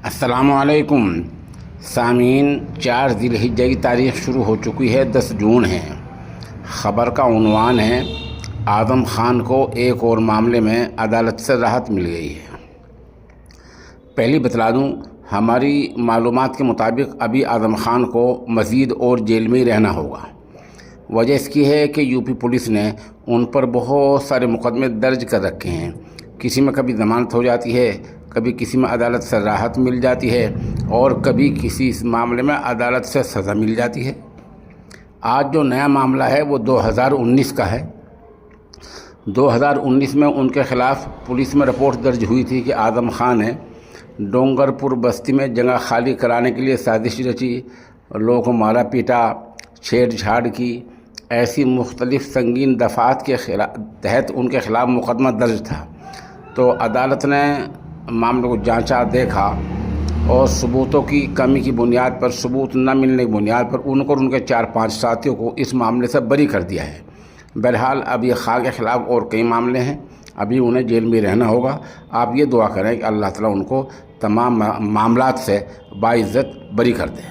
السلام علیکم سامعین، 4 ذی الحجہ کی تاریخ شروع ہو چکی ہے، 10 جون ہے۔ خبر کا عنوان ہے اعظم خان کو ایک اور معاملے میں عدالت سے راحت مل گئی ہے۔ پہلی بتلا دوں، ہماری معلومات کے مطابق ابھی اعظم خان کو مزید اور جیل میں ہی رہنا ہوگا۔ وجہ اس کی ہے کہ یو پی پولیس نے ان پر بہت سارے مقدمے درج کر رکھے ہیں۔ کسی میں کبھی ضمانت ہو جاتی ہے، کبھی کسی میں عدالت سے راحت مل جاتی ہے اور کبھی کسی معاملے میں عدالت سے سزا مل جاتی ہے۔ آج جو نیا معاملہ ہے وہ 2019 کا ہے۔ 2019 میں ان کے خلاف پولیس میں رپورٹ درج ہوئی تھی کہ اعظم خان نے ڈونگر پور بستی میں جگہ خالی کرانے کے لیے سازش رچی، لوگوں کو مارا پیٹا، چھیڑ چھاڑ کی، ایسی مختلف سنگین دفعات کے تحت ان کے خلاف مقدمہ درج تھا۔ تو عدالت نے معاملے کو جانچا، دیکھا اور ثبوتوں کی کمی کی بنیاد پر، ثبوت نہ ملنے کی بنیاد پر ان کو اور ان کے 4-5 ساتھیوں کو اس معاملے سے بری کر دیا ہے۔ بہرحال اب یہ خان کے خلاف اور کئی معاملے ہیں، ابھی انہیں جیل میں رہنا ہوگا۔ آپ یہ دعا کریں کہ اللہ تعالیٰ ان کو تمام معاملات سے باعزت بری کر دے۔